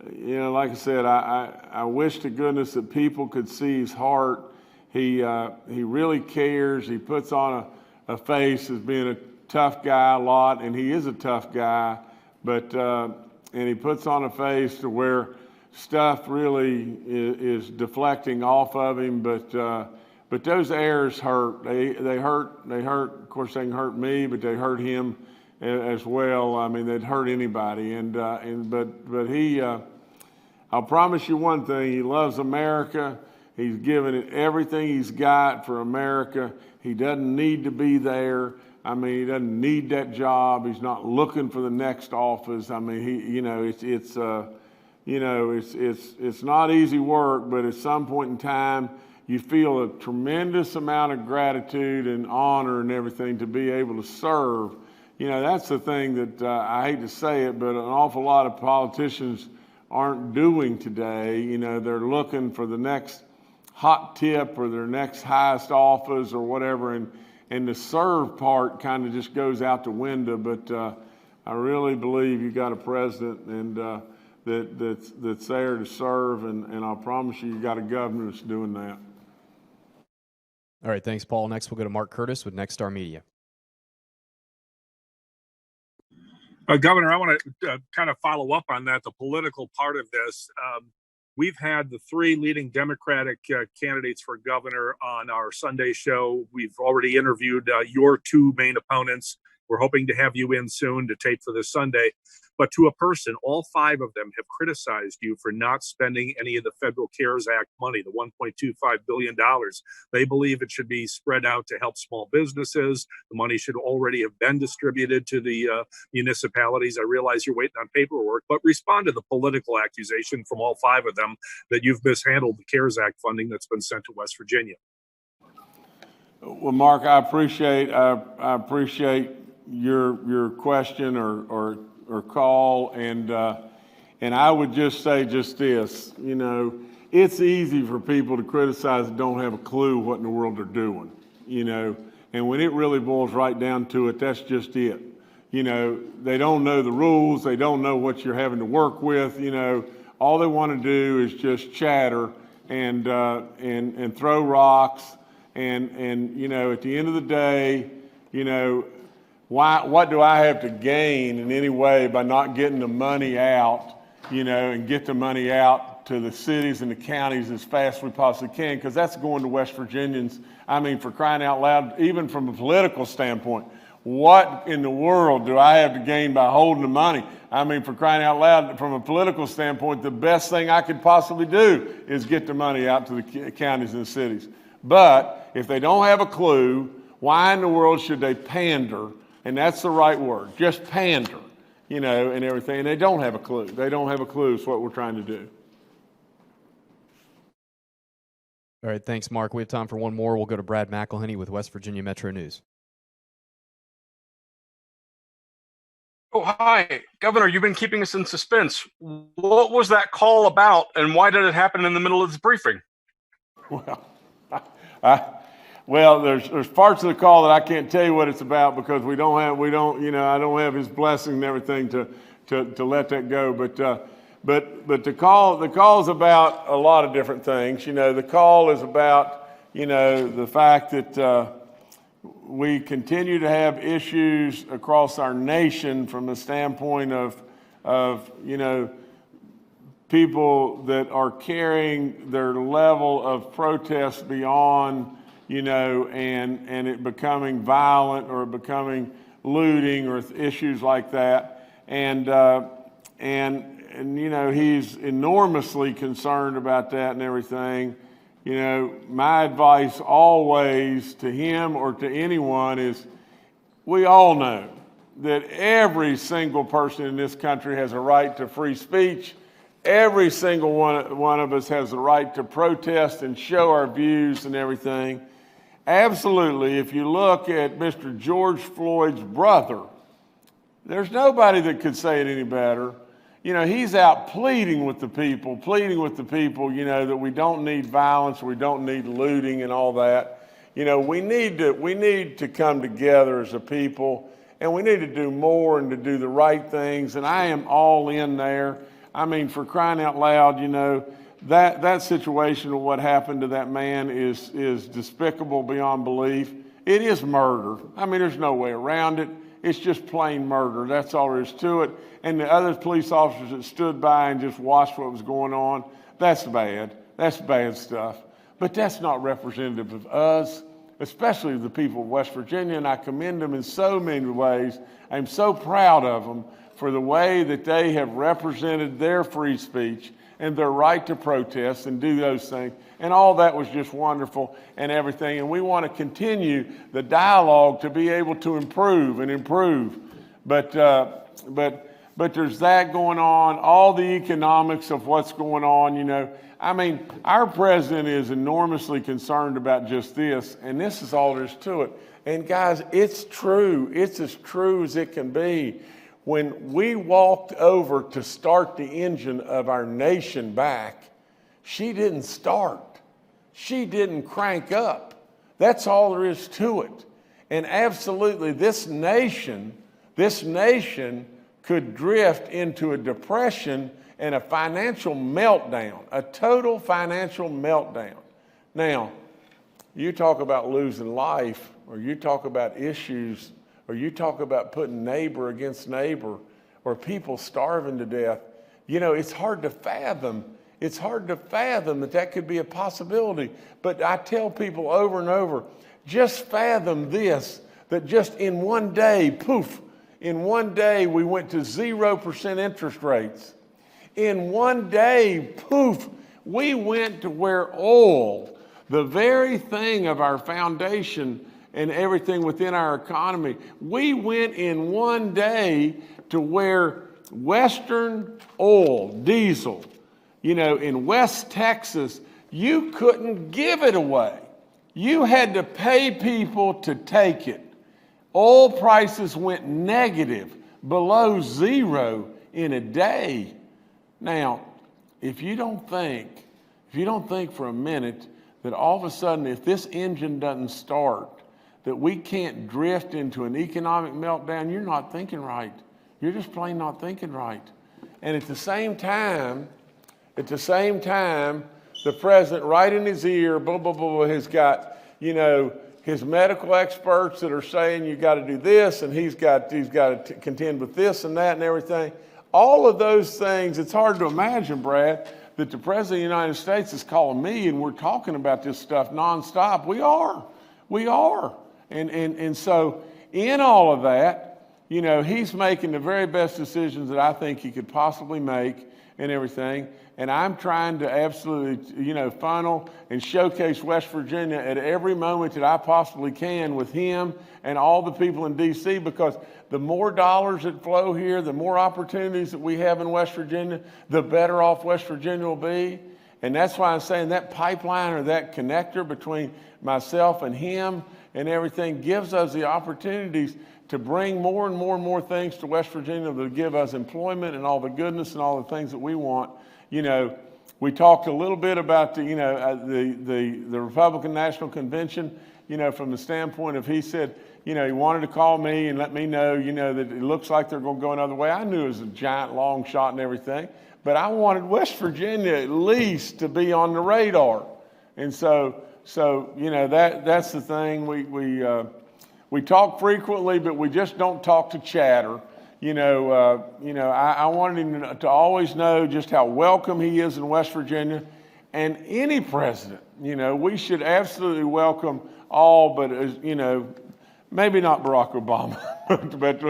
know, like I said, I wish to goodness that people could see his heart. He really cares. He puts on a face as being a tough guy a lot, and he is a tough guy, but, and he puts on a face to where stuff really is deflecting off of him, but those errors hurt. They hurt. Of course, they can hurt me, but they hurt him as well. I mean, they'd hurt anybody. But he, I'll promise you one thing: he loves America. He's given it everything he's got for America. He doesn't need to be there. I mean, he doesn't need that job. He's not looking for the next office. I mean, you know, it's not easy work, but at some point in time, you feel a tremendous amount of gratitude and honor and everything to be able to serve. You know, that's the thing that I hate to say it, but an awful lot of politicians aren't doing today. You know, they're looking for the next hot tip or their next highest office or whatever, and the serve part kind of just goes out the window. But I really believe you got a president and that's there to serve, and I promise you got a governor that's doing that. All right, thanks, Paul. Next, we'll go to Mark Curtis with Nexstar Media. Governor, I want to kind of follow up on that, the political part of this. We've had the three leading Democratic candidates for governor on our Sunday show. We've already interviewed your two main opponents, We're hoping to have you in soon to tape for this Sunday. But to a person, all 5 of them have criticized you for not spending any of the federal CARES Act money, the $1.25 billion. They believe it should be spread out to help small businesses. The money should already have been distributed to the municipalities. I realize you're waiting on paperwork, but respond to the political accusation from all 5 of them that you've mishandled the CARES Act funding that's been sent to West Virginia. Well, Mark, I appreciate your question or call, and I would just say just this, it's easy for people to criticize that don't have a clue what in the world they're doing, and when it really boils right down to it, that's just it. They don't know the rules, they don't know what you're having to work with, all they want to do is just chatter and throw rocks, and at the end of the day, what do I have to gain in any way by not getting the money out, and get the money out to the cities and the counties as fast as we possibly can, because that's going to West Virginians. I mean, for crying out loud, even from a political standpoint, what in the world do I have to gain by holding the money? I mean, for crying out loud, from a political standpoint, the best thing I could possibly do is get the money out to the counties and the cities. But if they don't have a clue, why in the world should they pander? And that's the right word, just pander, and everything. And they don't have a clue. They don't have a clue is what we're trying to do. All right, thanks, Mark. We have time for one more. We'll go to Brad McElhenney with West Virginia Metro News. Oh, hi. Governor, you've been keeping us in suspense. What was that call about, and why did it happen in the middle of this briefing? Well, there's parts of the call that I can't tell you what it's about because I don't have his blessing and everything to let that go. But the call is about a lot of different things. The call is about the fact that we continue to have issues across our nation from the standpoint of people that are carrying their level of protest beyond, and it becoming violent or becoming looting or issues like that. And he's enormously concerned about that and everything. My advice always to him or to anyone is we all know that every single person in this country has a right to free speech. Every single one of us has the right to protest and show our views and everything. Absolutely, if you look at Mr. George Floyd's brother, there's nobody that could say it any better. He's out pleading with the people, that we don't need violence, we don't need looting and all that. We need to come together as a people, and we need to do more and to do the right things, and I am all in there. I mean, for crying out loud, that situation of what happened to that man is despicable beyond belief. It is murder. I mean, there's no way around it. It's just plain murder. That's all there is to it. And the other police officers that stood by and just watched what was going on, that's bad. That's bad stuff. But that's not representative of us, especially the people of West Virginia, and I commend them in so many ways. I'm so proud of them for the way that they have represented their free speech and their right to protest and do those things. And all that was just wonderful and everything. And we want to continue the dialogue to be able to improve. But there's that going on, all the economics of what's going on, I mean, our president is enormously concerned about just this, and this is all there is to it. And guys, it's true. It's as true as it can be. When we walked over to start the engine of our nation back, she didn't start. She didn't crank up. That's all there is to it. And absolutely, this nation could drift into a depression and a financial meltdown, a total financial meltdown. Now, you talk about losing life, or you talk about issues, or you talk about putting neighbor against neighbor, or people starving to death. It's hard to fathom. It's hard to fathom that could be a possibility. But I tell people over and over, just fathom this, that just in one day, poof, in one day we went to 0% interest rates. In one day, poof, we went to where oil, the very thing of our foundation and everything within our economy, we went in one day to where Western oil, diesel, in West Texas, you couldn't give it away. You had to pay people to take it. Oil prices went negative, below zero in a day. Now, if you don't think for a minute that all of a sudden, if this engine doesn't start, that we can't drift into an economic meltdown, you're not thinking right. You're just plain not thinking right. And at the same time, the president right in his ear, blah, blah, blah, blah, has got, his medical experts that are saying you got to do this, and he's got to contend with this and that and everything. All of those things, it's hard to imagine, Brad, that the president of the United States is calling me and we're talking about this stuff nonstop. We are. And so in all of that, he's making the very best decisions that I think he could possibly make and everything. And I'm trying to absolutely, funnel and showcase West Virginia at every moment that I possibly can with him and all the people in D.C., because the more dollars that flow here, the more opportunities that we have in West Virginia, the better off West Virginia will be. And that's why I'm saying that pipeline or that connector between myself and him and everything gives us the opportunities to bring more and more and more things to West Virginia that give us employment and all the goodness and all the things that we want. We talked a little bit about the Republican National Convention, from the standpoint of, he said, he wanted to call me and let me know, that it looks like they're going to go another way. I knew it was a giant long shot and everything, but I wanted West Virginia at least to be on the radar. And so that's the thing. We talk frequently, but we just don't talk to chatter. I wanted him to always know just how welcome he is in West Virginia, and any president. We should absolutely welcome all, but maybe not Barack Obama, but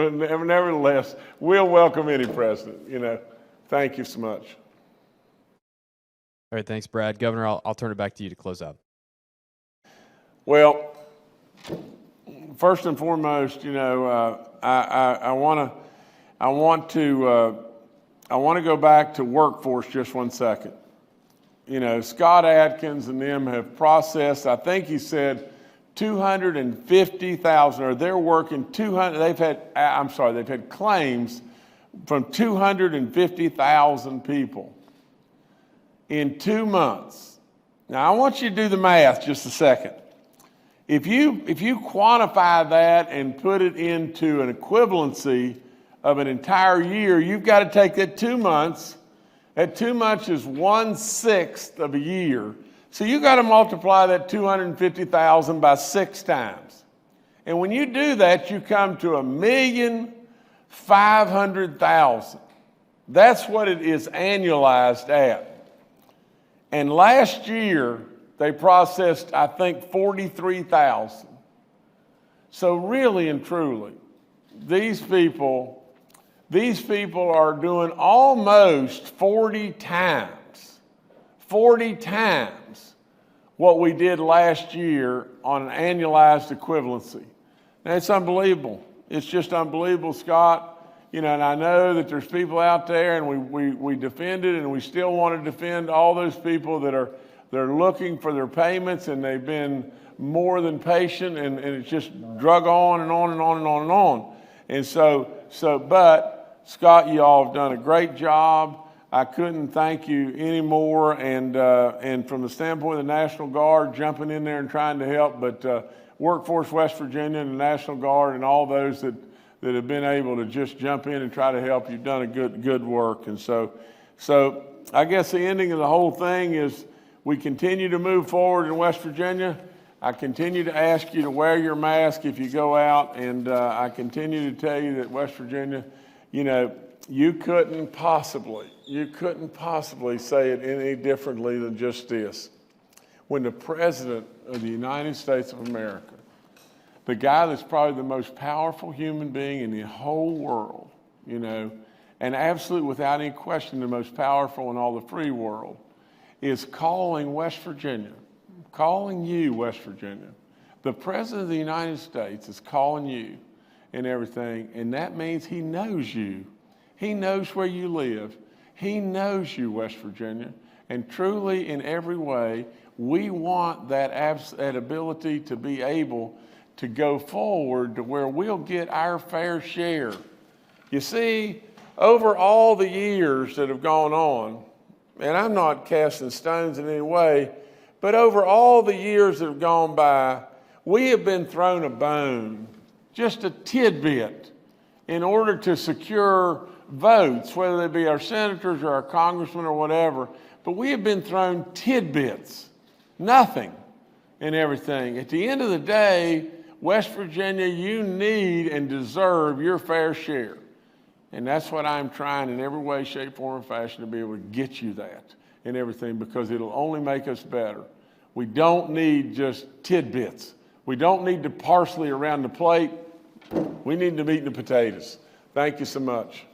nevertheless, we'll welcome any president. Thank you so much. All right, thanks, Brad. Governor, I'll turn it back to you to close out. Well, first and foremost, I want to go back to workforce just 1 second. Scott Adkins and them have processed, I think he said 250,000, or they're working 200. They've had claims from 250,000 people in 2 months. Now I want you to do the math just a second. If you quantify that and put it into an equivalency of an entire year, you've got to take that 2 months. That 2 months is 1/6 of a year. So you got to multiply that 250,000 by 6 times. And when you do that, you come to 1,500,000. That's what it is annualized at. And last year, they processed, I think, 43,000. So really and truly, these people are doing almost 40 times what we did last year on an annualized equivalency. Now, it's unbelievable. It's just unbelievable, Scott. And I know that there's people out there, and we defend it, and we still want to defend all those people that are looking for their payments, and they've been more than patient, and it's just drug on and on and on and on and on. And but Scott, you all have done a great job. I couldn't thank you anymore. And from the standpoint of the National Guard jumping in there and trying to help, but Workforce West Virginia and the National Guard and all those that have been able to just jump in and try to help, you've done a good work. And so I guess the ending of the whole thing is we continue to move forward in West Virginia. I continue to ask you to wear your mask if you go out, and I continue to tell you that West Virginia, you couldn't possibly say it any differently than just this. When the President of the United States of America, the guy that's probably the most powerful human being in the whole world, you know, and absolutely without any question the most powerful in all the free world, is calling West Virginia, calling you, West Virginia. The President of the United States is calling you and everything, and that means he knows you. He knows where you live. He knows you, West Virginia, and truly in every way, we want that ability to be able to go forward to where we'll get our fair share. You see, over all the years that have gone on, and I'm not casting stones in any way, but over all the years that have gone by, we have been thrown a bone, just a tidbit, in order to secure votes, whether they be our senators or our congressmen or whatever. But we have been thrown tidbits, nothing and everything. At the end of the day, West Virginia, you need and deserve your fair share. And that's what I'm trying in every way, shape, form, and fashion to be able to get you that and everything, because it'll only make us better. We don't need just tidbits. We don't need the parsley around the plate. We need the meat and the potatoes. Thank you so much.